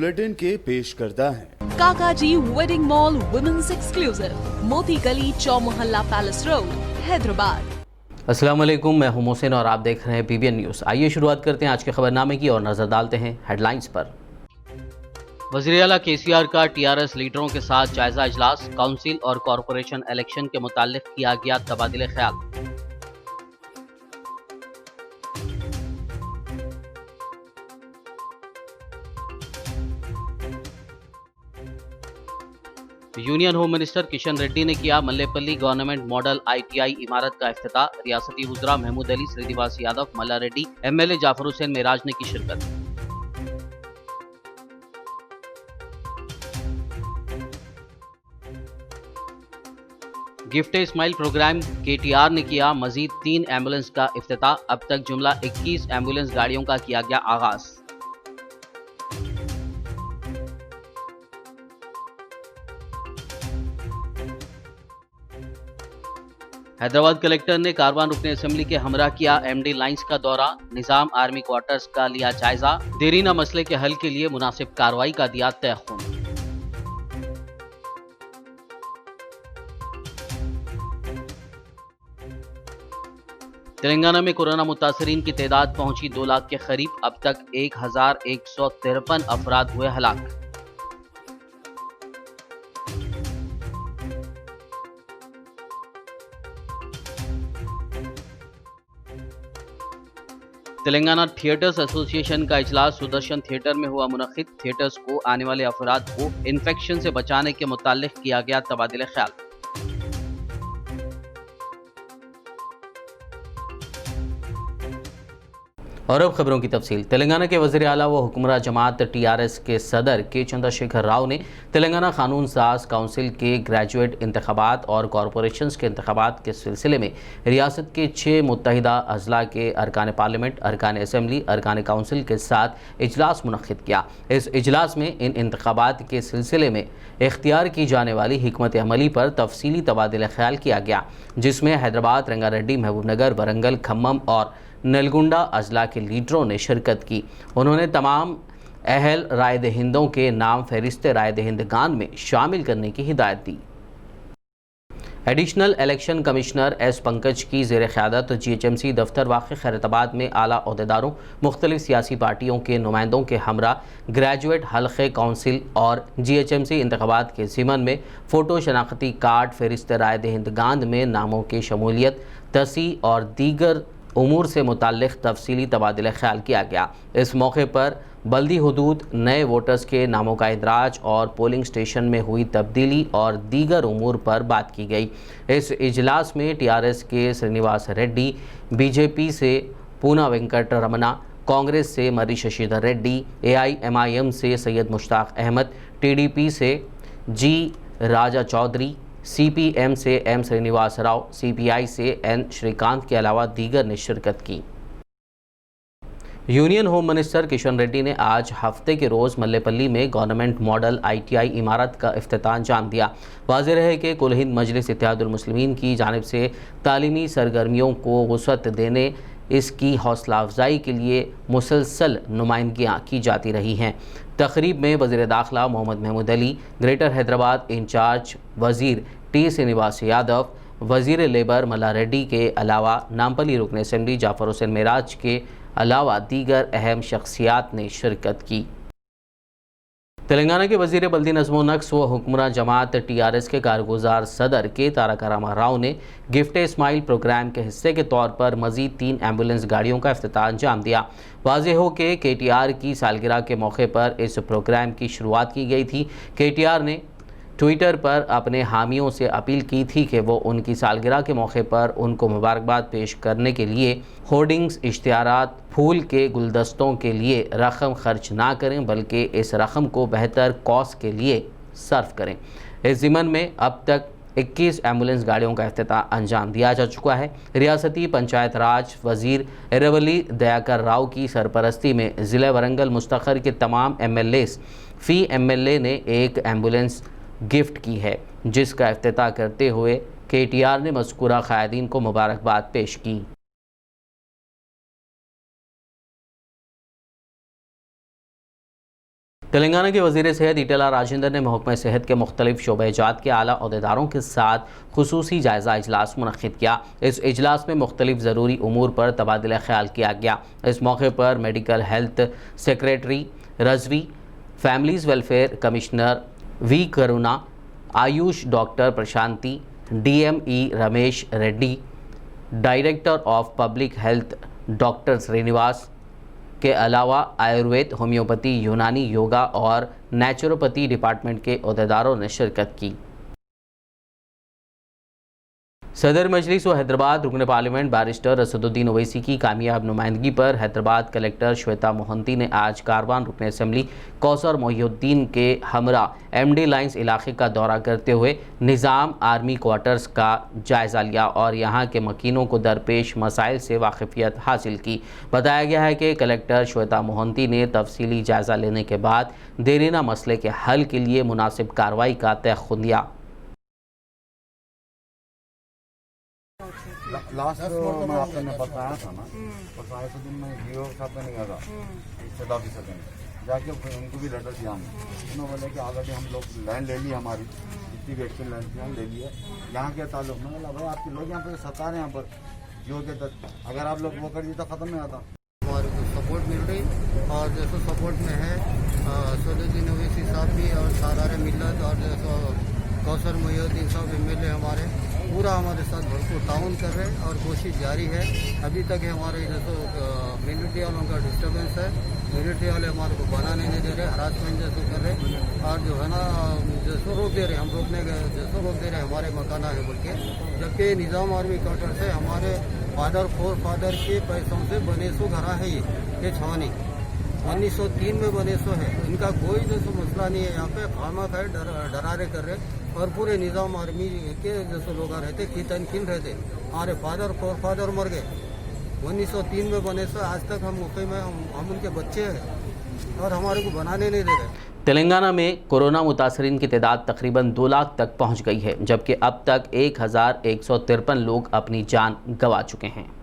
Bulletin के पेश करता है काकाजी वेडिंग मॉल वुमेन्स एक्सक्लूसिव, मोती गली, चौमोहल्ला पैलेस रोड, हैदराबाद। अस्सलाम वालेकुम, मैं हूं मोहसिन और आप देख रहे हैं PBN न्यूज़। आइए शुरुआत करते हैं आज के खबरनामे की और नजर डालते हैं हेडलाइंस पर। वज़ीर आला KCR का TRS लीडरों के साथ जायजा इजलास, काउंसिल और कॉरपोरेशन इलेक्शन के मुताल्लिक किया गया तबादिले ख्याल। Union home minister Kishan Reddy ने किया मल्लेपल्ली गवर्नमेंट मॉडल ITI इमारत का इफ्तिताह। रियासती वुज़रा महमूद अली, श्रीनिवास यादव, मल्ला रेड्डी, MLA जाफर हुसैन मेराज ने की शिरकत। गिफ्ट इस्माइल प्रोग्राम KTR ने किया मजीद 3 एम्बुलेंस का इफ्तिताह। अब तक जुमला 21 एम्बुलेंस गाड़ियों का किया गया आगाज। हैदराबाद कलेक्टर ने कारवान रुकने असेंबली के हमरा किया MD लाइंस का दौरा। निजाम आर्मी क्वार्टर्स का लिया जायजा। देरीना मसले के हल के लिए मुनासिब कार्रवाई का दिया तयख्खुन। तेलंगाना में कोरोना मुतासरीन की तादाद पहुंची 2 लाख के करीब। अब तक 1153 अफराद हुए हलाक। तेलंगाना थिएटर्स एसोसिएशन का इजलास सुदर्शन थिएटर में हुआ मुनक्किद। थिएटर्स को आने वाले अफराद को इन्फेक्शन से बचाने के मुताल्लिक किया गया तबादिले ख्याल। और अब खबरों की तफसील। तेलंगाना के वज़ीर आला व हुक्मरान जमात TRS के सदर के चंद्रशेखर राव ने तेलंगाना कानून साज काउंसिल के ग्रेजुएट इंतखाबात और कॉरपोरेशंस के इंतखाबात के सिलसिले में रियासत के 6 मुत्तहिदा अजला के अरकान पार्लियामेंट, अरकान असम्बली, अरकान काउंसिल के साथ इजलास मुनक्किद किया। इस इजलास में इन इंतखाबात के सिलसिले में इख्तियार की जाने वाली हिकमत अमली पर तफसीली तबादिला ख्याल किया गया, जिसमें हैदराबाद, रंगारेड्डी, महबूबनगर, वरंगल, खम्मम और नलगुंडा अजला के लीडरों ने शिरकत की। उन्होंने तमाम अहल राय दहिंदों के नाम फहरिस्त राय दहिंदगान में शामिल करने की हिदायत दी। Additional election commissioner S Pankaj की ज़ेर क़यादत GHMC दफ्तर वाक़ खैरताबाद में आला ओहदेदारों, मुख्तलिफ सियासी पार्टियों के नुमाइंदों के हमरा ग्रेजुएट हल्क़े काउंसिल और GHMC इंतख़ाबात के ज़िमन में फ़ोटो शनाख्ती कार्ड, फहरिस्त राय दहिंदगान में नामों की शमूलियत, तसी और दीगर उमूर से मुताल्लिक़ तफसीली तबादिला ख्याल किया गया। इस मौके पर बल्दी हुदूद, नए वोटर्स के नामों का इंदराज और पोलिंग स्टेशन में हुई तब्दीली और दीगर उमूर पर बात की गई। इस इजलास में TRS के श्रीनिवास रेड्डी, BJP से पूना वेंकट रमना, कांग्रेस से मर्री शशिधर रेड्डी, AIMIM से सैयद मुश्ताक अहमद, TDP से G राजा चौधरी, CPM से M श्रीनिवास राव, CPI से N श्रीकांत के अलावा दीगर ने शिरकत की। Union home minister Kishan Reddy ने आज हफ्ते के रोज़ मल्लेपल्ली में गवर्नमेंट मॉडल ITI इमारत का इफ्तिताह अंजाम दिया। वाज़ेह है कि कुल हिंद मजलिस इत्तेहादुल मुस्लिमीन की जानिब से तालीमी सरगर्मियों को वुसअत देने, इसकी हौसला अफजाई के लिए मुसलसल नुमाइंदगियाँ की जाती रही हैं। तकरीब में वज़ीर दाखिला मोहम्मद महमूद अली, ग्रेटर हैदराबाद इंचार्ज वज़ीर T श्रीनिवास यादव, वज़ीर लेबर मल्ला रेड्डी के अलावा नामपल्ली रुकन असेंबली जाफर हुसैन मेराज के अलावा दीगर अहम शख्सियात ने शिरकत की। तेलंगाना के वज़ीर बल्दी नज़्म व नक्श व हुक्मरान जमात TRS के कारगुजार सदर के तारक रामा राव ने गिफ्ट इस्माइल प्रोग्राम के हिस्से के तौर पर मज़ीद 3 एम्बुलेंस गाड़ियों का इफ्तिताह अंजाम दिया। वाज़ेह हो कि KTR की सालगिरह के मौके पर इस प्रोग्राम की शुरुआत की गई थी। KTR ने ट्विटर पर अपने हामियों से अपील की थी कि वो उनकी सालगिरह के मौके पर उनको मुबारकबाद पेश करने के लिए होर्डिंग्स, इश्तिहारात, फूल के गुलदस्तों के लिए रकम खर्च ना करें, बल्कि इस रकम को बेहतर कॉज के लिए सर्फ करें। इस ज़िमन में अब तक 21 एम्बुलेंस गाड़ियों का इफ्तिताह अंजाम दिया जा चुका है। रियासती पंचायत राज वज़ीर इरवली दयाकर राव की सरपरस्ती में ज़िला वरंगल मुस्तखर के तमाम MLAs फ़ी MLA ने एक एम्बुलेंस गिफ्ट की है, जिसका इफ्तिताह करते हुए KTR ने मज़कूरा क़ायदीन को मुबारकबाद पेश की। तेलंगाना के वज़ीर सेहत ईटेला राजेंद्र ने महकमा सेहत के मुख्तलिफ शोबेजात के आला अहदेदारों के साथ खुसूसी जायज़ा इजलास मुनक़्क़िद किया। इस इजलास में मुख्तलिफ ज़रूरी उमूर पर तबादला ख्याल किया गया। इस मौके पर medical health secretary Rizvi, families welfare commissioner V Karuna, AYUSH doctor Prashanti, DME Ramesh Reddy, director of public health doctor Srinivas के अलावा आयुर्वेद, होम्योपैथी, यूनानी, योगा और नेचुरोपैथी डिपार्टमेंट के अहदेदारों ने शिरकत की। सदर मजलिस व हैदराबाद रुकन पार्लियामेंट बैरिस्टर असदुद्दीन ओवैसी की कामयाब नुमाइंदगी पर हैदराबाद कलेक्टर श्वेता मोहंती ने आज कारवान रुकन असम्बली कौसर मोहिउद्दीन के हमरा MD लाइन्स इलाके का दौरा करते हुए निज़ाम आर्मी क्वार्टर्स का जायज़ा लिया और यहाँ के मकीनों को दरपेश मसाइल से वाकिफियत हासिल की। बताया गया है कि कलेक्टर श्वेता मोहंती ने तफसीली जायज़ा लेने के बाद देरीना मसले के हल के लिए मुनासिब कार्रवाई का तयख्खुन दिया। लास्ट मैं आपको बताया था ना, बताया तो दिन में जीओ साहब का नहीं गया था स्टेट ऑफिसर ने जाके उनको भी लेटर दिया हमने। उन्होंने बोला कि ऑलरेडी हम लोग लैंड ले ली, हमारी जितनी भी एक्शन लैंड थी हम ले लिए। यहाँ के ताल्लुक में बोला भाई आपके लोग यहाँ पर सता रहे हैं, यहाँ पर जियो के तक अगर आप लोग वो कर दिए तो ख़त्म नहीं आता। हमारे को सपोर्ट मिल रही और जैसे सपोर्ट में है असदुद्दीन ओवैसी साहब भी और सारारे मिल्लत और जैसे कौसर मोहिउद्दीन साहब MLA हमारे पूरा हमारे साथ भरपूर ताउन कर रहे हैं और कोशिश जारी है। अभी तक हमारे इधर तो मिलिट्री वालों का डिस्टर्बेंस है, मिलिट्री वाले हमारे को बनाने नहीं दे रहे, हरासमेंट जैसे कर रहे और जो है ना जैसो रोक दे रहे, हम रोकने गए जैसो रोक दे रहे हमारे मकाना है बोल के, जबकि निज़ाम आर्मी क्वार्टर से हमारे फादर के पैसों से बने सो घरा है ये छावनी 1903 में बने सो है। इनका कोई जैसे मसला नहीं है, यहाँ पे खामा खाए डरारे कर रहे और पूरे निज़ाम आर्मी के जैसे लोग रहते खिन रहते। हमारे फादर मर गए 1903 में बने सो, आज तक हम मौके में हम उनके बच्चे हैं और हमारे को बनाने नहीं दे रहे। तेलंगाना में कोरोना मुतासरीन की तादाद तकरीबन 2 लाख तक पहुंच गई है, जबकि अब तक 1153 लोग अपनी जान गंवा चुके हैं।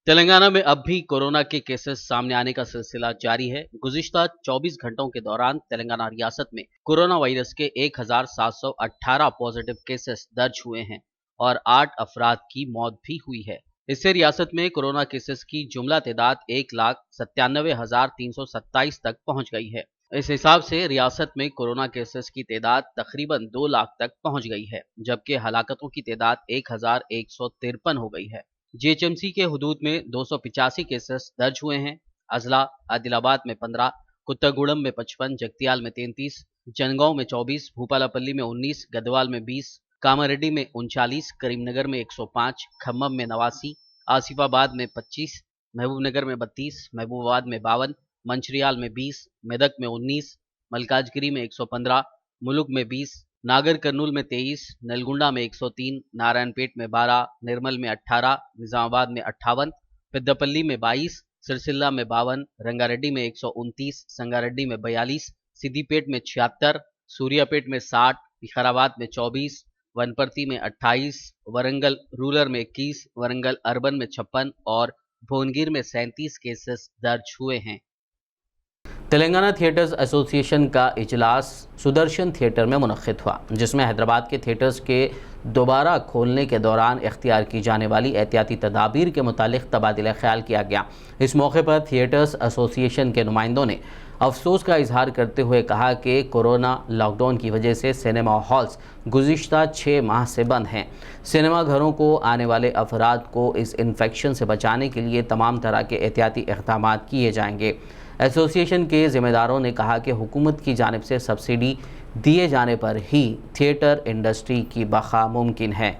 तेलंगाना में अब भी कोरोना के केसेस सामने आने का सिलसिला जारी है। गुज़िश्ता 24 घंटों के दौरान तेलंगाना रियासत में कोरोना वायरस के 1718 पॉजिटिव केसेस दर्ज हुए हैं और 8 अफराद की मौत भी हुई है। इससे रियासत में कोरोना केसेस की जुमला तादाद 1,97,327 तक पहुंच गई है। इस हिसाब से रियासत में कोरोना केसेस की तादाद तकरीबन 2 लाख तक पहुंच गई है, जबकि हलाकतों की तादाद 1153 हो गई है। GHMC के हुदूद में 285 केसेस दर्ज हुए हैं। अजला आदिलाबाद में 15, कुत्तागुड़म में 55, जगतियाल में 33, जनगांव में 24, भूपालापल्ली में 19, गदवाल में 20, कामारेड्डी में 39, करीमनगर में 105, खम्मम में 89, आसिफाबाद में 25, महबूबनगर में 32, महबूबाबाद में 52, मंचिरियाल में 20, मेदक में 19, मलकाजगिरी में 115, मुलुग में 20, नागर कर्नूल में 23, नलगुंडा में 103, नारायणपेट में 12, निर्मल में 18, निजामाबाद में 58, पेद्दापल्ली में 22, सिरसिल्ला में 52, रंगारेड्डी में 129, संगारेड्डी में 42, सिद्दीपेट में 76, सूर्यापेट में 60, विकाराबाद में 24, वनपर्ती में 28, वरंगल रूरल में 21, वरंगल अर्बन में 56 और भुवनगिर में 37 केसेस दर्ज हुए हैं। तेलंगाना थिएटर्स एसोसिएशन का इजलास सुदर्शन थिएटर में मुनक़्क़िद हुआ, जिसमें हैदराबाद के थिएटर्स के दोबारा खोलने के दौरान इख्तियार की जाने वाली एहतियाती तदाबीर के मुतालिक तबादला ख्याल किया गया। इस मौके पर थिएटर्स एसोसिएशन के नुमाइंदों ने अफसोस का इजहार करते हुए कहा कि कोरोना लॉकडाउन की वजह से सिनेमा हॉल्स गुज़िश्ता 6 माह से बंद हैं। सिनेमा घरों को आने वाले अफराद को इस इन्फेक्शन से बचाने के लिए तमाम तरह के एहतियाती इक़दाम किए जाएंगे। एसोसिएशन के ज़िम्मेदारों ने कहा कि हुकूमत की जानिब से सब्सिडी दिए जाने पर ही थिएटर इंडस्ट्री की बका मुमकिन है।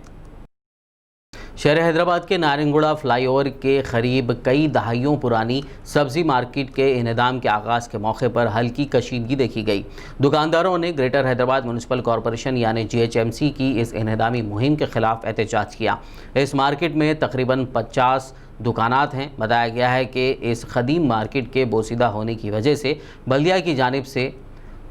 शहर हैदराबाद के नारंगुड़ा फ्लाईओवर के करीब कई दहाइयों पुरानी सब्ज़ी मार्केट के इन्हदाम के आगाज़ के मौके पर हल्की कशीदगी देखी गई। दुकानदारों ने ग्रेटर हैदराबाद म्यूनसिपल कॉरपोरेशन यानी GHMC की इस इन्हदामी मुहिम के ख़िलाफ़ एहतजाज किया। इस मार्केट में तकरीबन 50 दुकानात हैं। बताया गया है कि इस कदीम मार्केट के बोसीदा होने की वजह से बल्दिया की जानिब से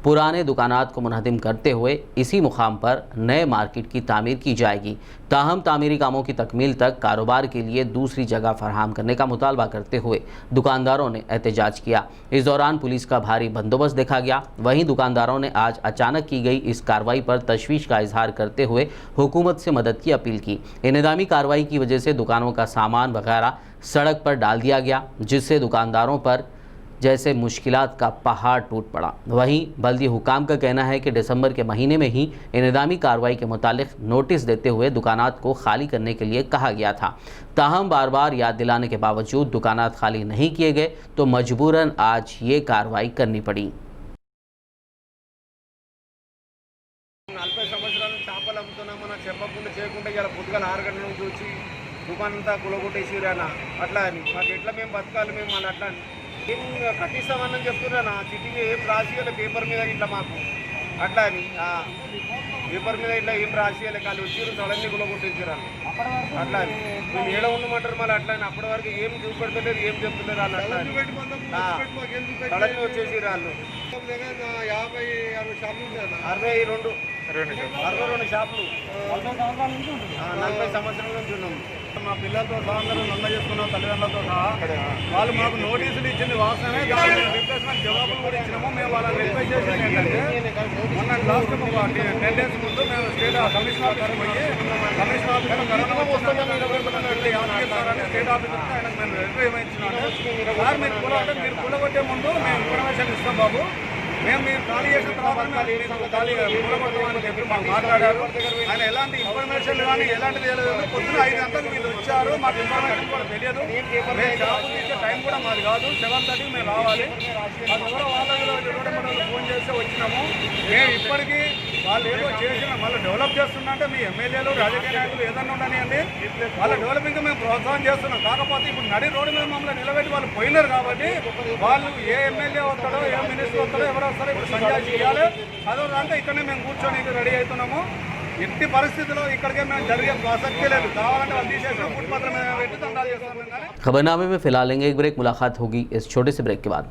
पुराने दुकानात को मुनहदिम करते हुए इसी मुकाम पर नए मार्केट की तामीर की जाएगी। ताहम तामीरी कामों की तकमील तक कारोबार के लिए दूसरी जगह फराहम करने का मुतालबा करते हुए दुकानदारों ने एहतजाज किया। इस दौरान पुलिस का भारी बंदोबस्त देखा गया। वहीं दुकानदारों ने आज अचानक की गई इस कार्रवाई पर तशवीश का इजहार करते हुए हुकूमत से मदद की अपील की। इनेदामी कार्रवाई की वजह से दुकानों का सामान वगैरह सड़क पर डाल दिया गया, जिससे दुकानदारों पर जैसे मुश्किलात का पहाड़ टूट पड़ा। वहीं बल्दी हुकाम का कहना है कि दिसंबर के महीने में ही इनेदामी कार्रवाई के मुतालिक नोटिस देते हुए दुकानात को खाली करने के लिए कहा गया था। ताहम बार बार याद दिलाने के बावजूद दुकानात खाली नहीं किए गए तो मजबूरन आज ये कार्रवाई करनी पड़ी। 40 సంవత్సరాల చేపలు అమ్ముతున్నామన్న చెప్పకుండా చేయకుండా ఇలా పొద్దుగాల 6 గంటల నుంచి వచ్చి దుకాణం అంతా కులగొట్టేసిరానా అట్లా అని మాకు ఎట్లా మేము బతకాలి మేము అని అట్లా అని ఏం కట్టిస్తామని చెప్తున్నానా సిట్టింగ్ ఏం రాసియాలి పేపర్ మీద ఇట్లా మాకు అట్లా అని పేపర్ మీద ఇట్లా ఏం రాసియాలి వాళ్ళు వచ్చి సడన్లీ కులగొట్టేసిరాను అట్లా అని మేము ఏడ ఉండమంటారు మళ్ళీ అట్లా అని అప్పటి వరకు ఏం చూపెడతలేరు ఏం చెప్తున్నారు వాళ్ళు అట్లా సడన్లీ వచ్చేసి వాళ్ళు 62 షాపులు 40 సంవత్సరాల నుంచి ఉన్నాము. మా పిల్లలతో సహా అందరూ నల్ల చేసుకున్నాం, తల్లిదండ్రులతో సహా. వాళ్ళు మాకు నోటీసులు ఇచ్చింది వాస్తవమే, రిప్లేస్మెంట్ జవాబులు కూడా ఇచ్చినాము. మేము వాళ్ళని రిక్వెస్ట్ చేసింది ఏంటంటే మొన్న లాస్ట్ 10 days ముందు మేము స్టేట్ కమిషనర్ ఆఫీస్కి పోయి కమిషనర్ ఆఫీస్లో కరోనా వస్తుందని స్టేట్ ఆఫీస్కి ఆయనకు మేము లెటర్ ఏమిచ్చినాము. సార్ మీరు మీరు కూలగొట్టే ముందు మేము ఇన్ఫర్మేషన్ ఇస్తాం బాబు, మేము మీరు ఖాళీ చేసిన తర్వాత ఖాళీ కూలగొట్టమని చెప్పి మాకు మాట్లాడారు. ఆయన ఎలాంటి ఇన్ఫర్మేషన్ కానీ ఎలాంటిది తెలియదు. పొద్దున 5 గంటలకు వీళ్ళు వచ్చారు, మాకు ఇన్ఫర్మేషన్ కూడా తెలియదు. మేము జాబ్ ఇచ్చే టైం కూడా మాది కాదు, 7:30కి మేము రావాలి. అది ఎవరో వాళ్ళ ఫోన్ చేస్తే వచ్చినాము. మేము ఇప్పటికీ వాళ్ళు ఏదో చేసిన మళ్ళీ డెవలప్ చేస్తున్నంటే మీ ఎమ్మెల్యేలు రాజకీయ నాయకులు ఏదన్నా ఉండనియండి, వాళ్ళ డెవలపింగ్ మేము ప్రోత్సాహం చేస్తున్నాం. కాకపోతే ఇప్పుడు నడి రోడ్డు మీద మమ్మల్ని నిలబెట్టి వాళ్ళు పోయినారు కాబట్టి వాళ్ళు ఏ ఎమ్మెల్యే వస్తాడో ఏ మినిస్టర్ వస్తాడో ఎవరో వస్తారో ఇప్పుడు సంజాయి చేయాలి. అదొకంటే ఇక్కడనే మేము కూర్చొని రెడీ అవుతున్నాము. ఎట్టి పరిస్థితుల్లో ఇక్కడికే మేము జరిగే ప్రసక్తి లేదు. కావాలంటే వాళ్ళు తీసేసిన ఫుట్పాత్ర మీద పెట్టి దండాలు చేస్తాం. खबरनामे में फिलहाल लेंगे एक ब्रेक, मुलाकात होगी इस छोटे से ब्रेक के बाद।